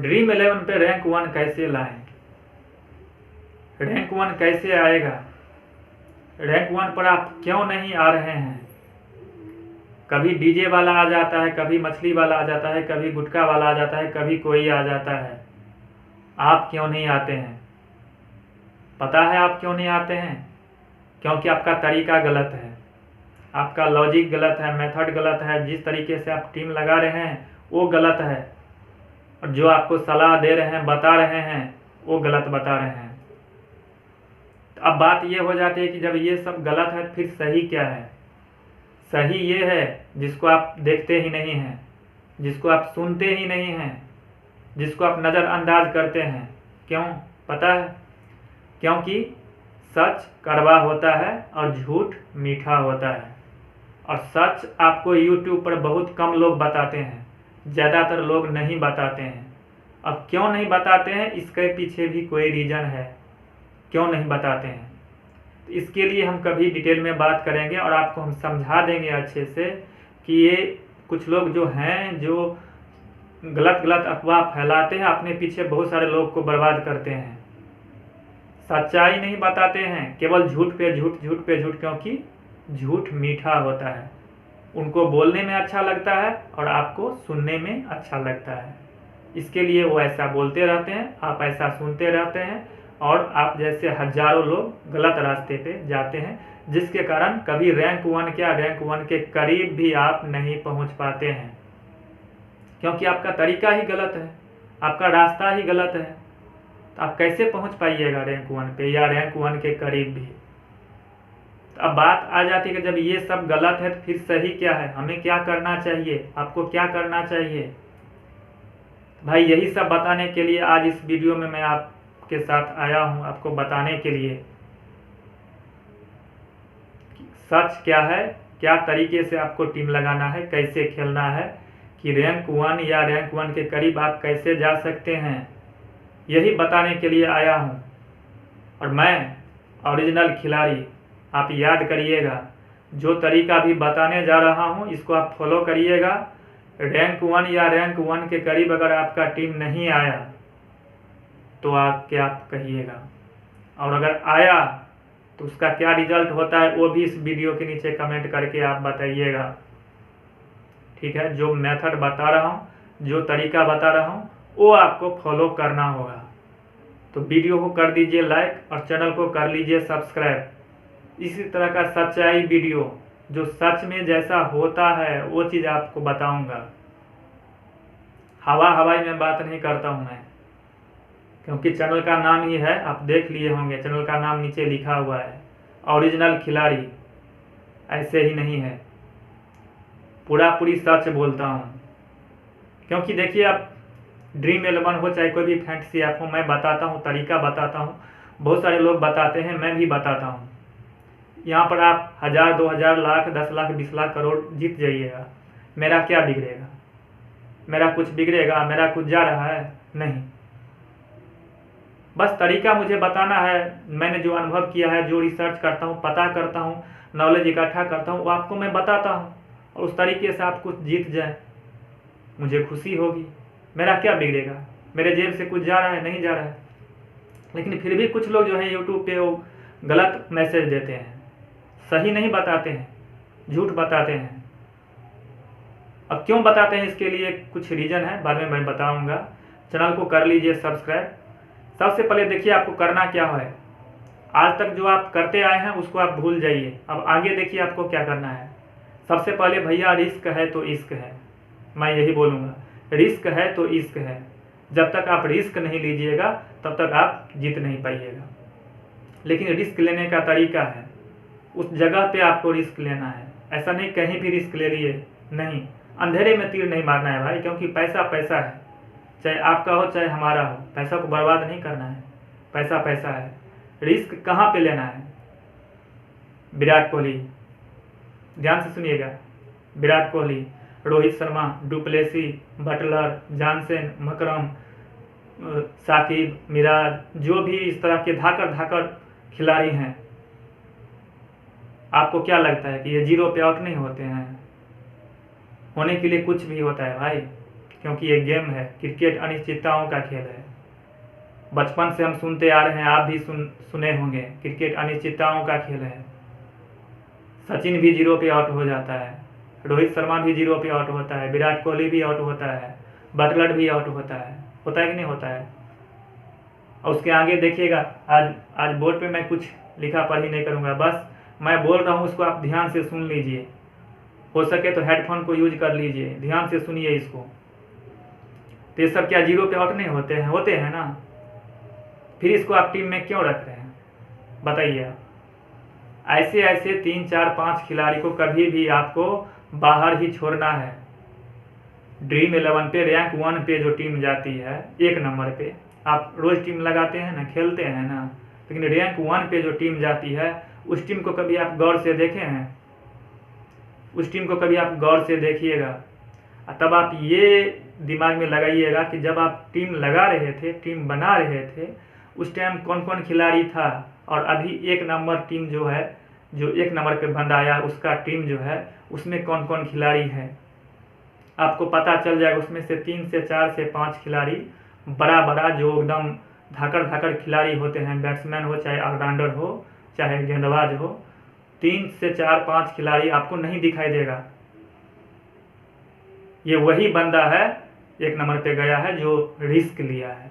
Dream 11 पे rank 1 कैसे लाएं? रैंक 1 कैसे आएगा? रैंक 1 पर आप क्यों नहीं आ रहे हैं? कभी डीजे वाला आ जाता है, कभी मछली वाला आ जाता है, कभी गुटखा वाला आ जाता है, कभी कोई आ जाता है। आप क्यों नहीं आते हैं? पता है आप क्यों नहीं आते हैं? क्योंकि आपका तरीका गलत है, आपका लॉजिक गलत है, मेथड गलत है। जिस तरीके से आप टीम लगा रहे हैं वो गलत है, और जो आपको सलाह दे रहे हैं, बता रहे हैं, वो गलत बता रहे हैं। तो अब बात ये हो जाती है कि जब ये सब गलत है फिर सही क्या है? सही ये है जिसको आप देखते ही नहीं हैं, जिसको आप सुनते ही नहीं हैं, जिसको आप नज़रअंदाज करते हैं। क्यों? पता है? क्योंकि सच कड़वा होता है और झूठ मीठा होता है। और सच आपको YouTube पर बहुत कम लोग बताते हैं, ज़्यादातर लोग नहीं बताते हैं। अब क्यों नहीं बताते हैं, इसके पीछे भी कोई रीज़न है क्यों नहीं बताते हैं। तो इसके लिए हम कभी डिटेल में बात करेंगे और आपको हम समझा देंगे अच्छे से कि ये कुछ लोग जो हैं, जो गलत गलत अफवाह फैलाते हैं, अपने पीछे बहुत सारे लोग को बर्बाद करते हैं। सच्चाई नहीं बताते हैं, केवल झूठ पे झूठ, झूठ पे झूठ, क्योंकि झूठ मीठा होता है। उनको बोलने में अच्छा लगता है और आपको सुनने में अच्छा लगता है, इसके लिए वो ऐसा बोलते रहते हैं, आप ऐसा सुनते रहते हैं, और आप जैसे हजारों लोग गलत रास्ते पे जाते हैं, जिसके कारण कभी रैंक 1 क्या, रैंक 1 के करीब भी आप नहीं पहुंच पाते हैं, क्योंकि आपका तरीका ही गलत है, आपका रास्ता ही गलत है। तो आप कैसे पहुंच पाइएगा रैंक 1 पे या रैंक 1 के करीब भी? तो अब बात आ जाती है कि जब ये सब गलत है तो फिर सही क्या है, हमें क्या करना चाहिए, आपको क्या करना चाहिए? भाई यही सब बताने के लिए आज इस वीडियो में मैं आपके साथ आया हूं, आपको बताने के लिए सच क्या है, क्या तरीके से आपको टीम लगाना है, कैसे खेलना है, कि रैंक 1 या रैंक 1 के करीब आप कैसे जा सकते हैं, यही बताने के लिए आया हूं। और मैं ओरिजिनल खिलाड़ी, आप याद करिएगा, जो तरीका भी बताने जा रहा हूं इसको आप फॉलो करिएगा। रैंक 1 या रैंक 1 के करीब अगर आपका टीम नहीं आया तो आप क्या कहिएगा, और अगर आया तो उसका क्या रिजल्ट होता है वो भी इस वीडियो के नीचे कमेंट करके आप बताइएगा। ठीक है? जो मेथड बता रहा हूँ, जो तरीका बता रहा हूँ, वो आपको फॉलो करना होगा। तो वीडियो को कर दीजिए लाइक और चैनल को कर लीजिए सब्सक्राइब। इसी तरह का सच्चाई वीडियो, जो सच में जैसा होता है वो चीज़ आपको बताऊंगा। हवाई में बात नहीं करता हूं मैं, क्योंकि चैनल का नाम ही है, आप देख लिए होंगे, चैनल का नाम नीचे लिखा हुआ है, ओरिजिनल खिलाड़ी। ऐसे ही नहीं है, पूरी सच बोलता हूँ। क्योंकि देखिए, आप ड्रीम 11 हो चाहे कोई भी फैंटेसी ऐप हो, मैं बताता हूँ, तरीका बताता हूँ, बहुत सारे लोग बताते हैं, मैं भी बताता हूँ। यहाँ पर आप 1000, 2000, लाख, 10 लाख, 20 लाख, करोड़ जीत जाइएगा, मेरा क्या बिगड़ेगा? मेरा कुछ बिगड़ेगा? मेरा कुछ जा रहा है? नहीं। बस तरीका मुझे बताना है, मैंने जो अनुभव किया है, जो रिसर्च करता हूँ, पता करता हूँ, नॉलेज इकट्ठा करता हूँ, वो आपको मैं बताता हूँ, और उस तरीके से आप कुछ जीत जाए, मुझे खुशी होगी। मेरा क्या बिगड़ेगा? मेरे जेब से कुछ जा रहा है? नहीं जा रहा है। लेकिन फिर भी कुछ लोग जो है यूट्यूब पे वो गलत मैसेज देते हैं, सही नहीं बताते हैं, झूठ बताते हैं। अब क्यों बताते हैं, इसके लिए कुछ रीज़न है, बाद में मैं बताऊंगा। चैनल को कर लीजिए सब्सक्राइब। सबसे पहले देखिए आपको करना क्या है, आज तक जो आप करते आए हैं उसको आप भूल जाइए। अब आगे देखिए आपको क्या करना है। सबसे पहले भैया, रिस्क है तो इश्क है, मैं यही बोलूँगा, रिस्क है तो इश्क है। जब तक आप रिस्क नहीं लीजिएगा तब तक आप जीत नहीं पाइएगा। लेकिन रिस्क लेने का तरीका है, उस जगह पे आपको रिस्क लेना है। ऐसा नहीं कहीं भी रिस्क ले लिए, नहीं। अंधेरे में तीर नहीं मारना है भाई, क्योंकि पैसा पैसा है, चाहे आपका हो चाहे हमारा हो, पैसा को बर्बाद नहीं करना है। पैसा पैसा है। रिस्क कहाँ पे लेना है? विराट कोहली, ध्यान से सुनिएगा, Virat Kohli, Rohit Sharma, Du Plessis, Buttler, Johnson, Markram, Shakib, Miraz, जो भी इस तरह के धाकड़ खिलाड़ी हैं, आपको क्या लगता है कि ये जीरो पे आउट नहीं होते हैं? होने के लिए कुछ भी होता है भाई। क्योंकि ये गेम है, क्रिकेट अनिश्चितताओं का खेल है। बचपन से हम सुनते आ रहे हैं, आप भी सुने होंगे, क्रिकेट अनिश्चितताओं का खेल है। सचिन भी 0 पे आउट हो जाता है, रोहित शर्मा भी 0 पे आउट होता है, विराट कोहली भी आउट होता है, बटलर भी आउट होता है कि नहीं होता है। और उसके आगे देखिएगा, आज बोर्ड पे मैं कुछ लिखा पढ़ी नहीं करूँगा, बस मैं बोल रहा हूँ, उसको आप ध्यान से सुन लीजिए। हो सके तो हेडफोन को यूज कर लीजिए, ध्यान से सुनिए इसको। तो ये सब क्या 0 पे आउट नहीं होते हैं? होते हैं ना। फिर इसको आप टीम में क्यों रख रहे हैं बताइए आप। ऐसे ऐसे 3 4 5 खिलाड़ी को कभी भी आपको बाहर ही छोड़ना है। ड्रीम 11 पे रैंक 1 पे जो टीम जाती है 1 नंबर पे, आप रोज टीम लगाते हैं ना, खेलते हैं ना, लेकिन रैंक 1 पे जो टीम जाती है उस टीम को कभी आप गौर से देखे हैं? उस टीम को कभी आप गौर से देखिएगा। तब आप ये दिमाग में लगाइएगा कि जब आप टीम लगा रहे थे, टीम बना रहे थे, उस टाइम कौन कौन खिलाड़ी था, और अभी 1 नंबर टीम जो है, जो 1 नंबर पे बंदा आया उसका टीम जो है, उसमें कौन कौन खिलाड़ी है आपको पता चल जाएगा। उसमें से 3 से 4 से 5 खिलाड़ी बड़ा जो एकदम धाकड़ खिलाड़ी होते हैं, बैट्समैन हो चाहे ऑलराउंडर हो चाहे गेंदबाज हो, 3 से 4 5 खिलाड़ी आपको नहीं दिखाई देगा। ये वही बंदा है 1 नंबर पे गया है जो रिस्क लिया है।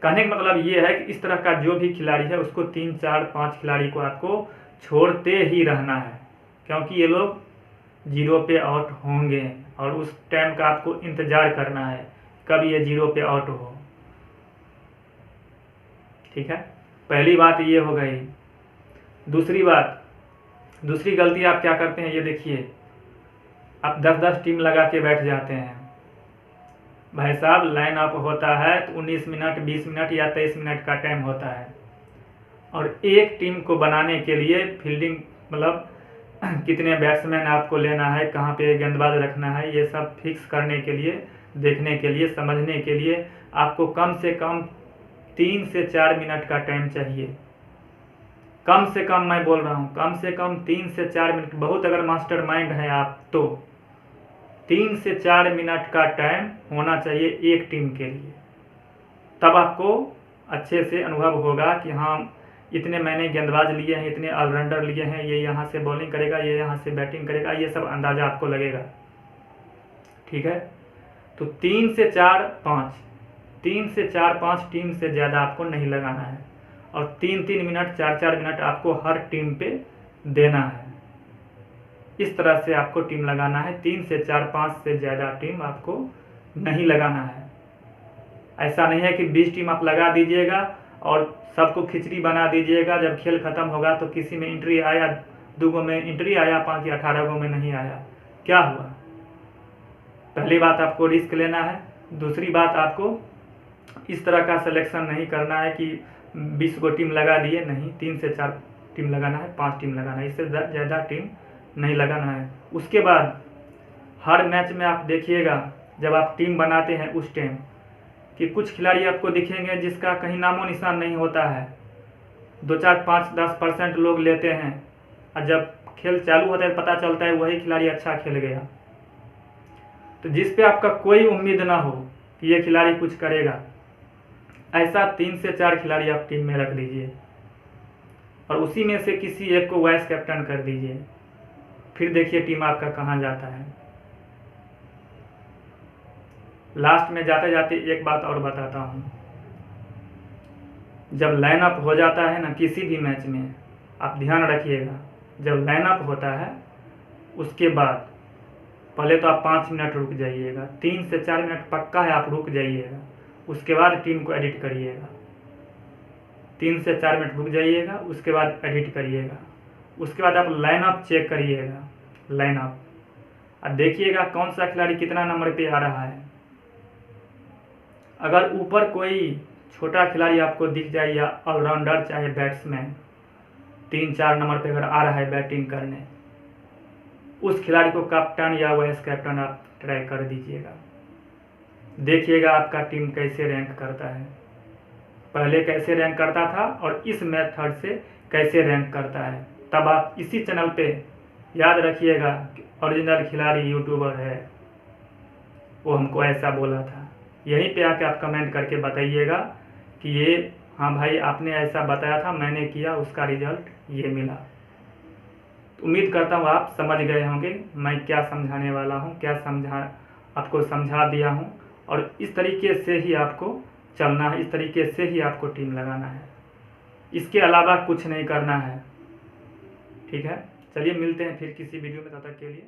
कहने का मतलब ये है कि इस तरह का जो भी खिलाड़ी है उसको 3 4 5 खिलाड़ी को आपको छोड़ते ही रहना है, क्योंकि ये लोग 0 पे आउट होंगे और उस टाइम का आपको इंतजार करना है कब ये 0 पे आउट हो। ठीक है, पहली बात ये हो गई। दूसरी गलती आप क्या करते हैं ये देखिए, आप 10 टीम लगा के बैठ जाते हैं। भाई साहब, लाइन अप होता है तो 19 मिनट 20 मिनट या 23 मिनट का टाइम होता है, और एक टीम को बनाने के लिए फील्डिंग मतलब कितने बैट्समैन आपको लेना है, कहाँ पे गेंदबाज रखना है, ये सब फिक्स करने के लिए, देखने के लिए, समझने के लिए आपको कम से कम 3 से 4 मिनट का टाइम चाहिए। कम से कम मैं बोल रहा हूँ, कम से कम 3 से 4 मिनट, बहुत अगर मास्टर माइंड है आप तो 3 से 4 मिनट का टाइम होना चाहिए एक टीम के लिए। तब आपको अच्छे से अनुभव होगा कि हाँ, इतने मैंने गेंदबाज लिए हैं, इतने ऑलराउंडर लिए हैं, ये यहाँ से बॉलिंग करेगा, ये यहाँ से बैटिंग करेगा, ये सब अंदाज़ा आपको लगेगा। ठीक है, तो 3 से 4 5 टीम से ज़्यादा आपको नहीं लगाना है, और 3 मिनट 4 मिनट आपको हर टीम पे देना है। इस तरह से आपको टीम लगाना है। 3 से 4 5 से ज़्यादा टीम आपको नहीं लगाना है। ऐसा नहीं है कि 20 टीम आप लगा दीजिएगा और सबको खिचड़ी बना दीजिएगा, जब खेल खत्म होगा तो किसी में एंट्री आया, 2 गो में एंट्री आया, 5 या 18 गो में नहीं आया, क्या हुआ? पहली बात आपको रिस्क लेना है। दूसरी बात आपको इस तरह का सिलेक्शन नहीं करना है कि 20 गो टीम लगा दिए, नहीं, 3 से 4 टीम लगाना है, 5 टीम लगाना है, इससे ज़्यादा टीम नहीं लगाना है। उसके बाद हर मैच में आप देखिएगा जब आप टीम बनाते हैं उस टाइम कि कुछ खिलाड़ी आपको दिखेंगे जिसका कहीं नामो निशान नहीं होता है, 2 4 5 10% लोग लेते हैं, और जब खेल चालू होता है पता चलता है वही खिलाड़ी अच्छा खेल गया। तो जिस पे आपका कोई उम्मीद ना हो कि ये खिलाड़ी कुछ करेगा, ऐसा 3 से 4 खिलाड़ी आप टीम में रख दीजिए, और उसी में से किसी एक को वाइस कैप्टन कर दीजिए। फिर देखिए टीम आपका कहाँ जाता है। लास्ट में जाते जाते एक बात और बताता हूँ, जब लाइनअप हो जाता है ना किसी भी मैच में, आप ध्यान रखिएगा, जब लाइनअप होता है उसके बाद पहले तो आप 5 मिनट रुक जाइएगा, 3 से 4 मिनट पक्का है आप रुक जाइएगा, उसके बाद टीम को एडिट करिएगा। 3 से 4 मिनट रुक जाइएगा, उसके बाद एडिट करिएगा, उसके बाद आप लाइनअप चेक करिएगा, लाइनअप, और देखिएगा कौन सा खिलाड़ी कितना नंबर पे आ रहा है। अगर ऊपर कोई छोटा खिलाड़ी आपको दिख जाए या ऑलराउंडर चाहे बैट्समैन 3 4 नंबर पे अगर आ रहा है बैटिंग करने, उस खिलाड़ी को कैप्टन या वाइस कैप्टन आप ट्राई कर दीजिएगा। देखिएगा आपका टीम कैसे रैंक करता है, पहले कैसे रैंक करता था और इस मेथड से कैसे रैंक करता है। तब आप इसी चैनल पे याद रखिएगा कि ओरिजिनल खिलाड़ी यूट्यूबर है। वो हमको ऐसा बोला था। यहीं पे आके आप कमेंट करके बताइएगा कि ये हाँ भाई आपने ऐसा बताया था, मैंने किया, उसका रिजल्ट ये मिला। उम्मीद करता हूँ आप समझ गए होंगे मैं क्या समझाने वाला हूँ, आपको समझा दिया हूँ। और इस तरीके से ही आपको चलना है, इस तरीके से ही आपको टीम लगाना है, इसके अलावा कुछ नहीं करना है। ठीक है, चलिए मिलते हैं फिर किसी वीडियो में, तब तक के लिए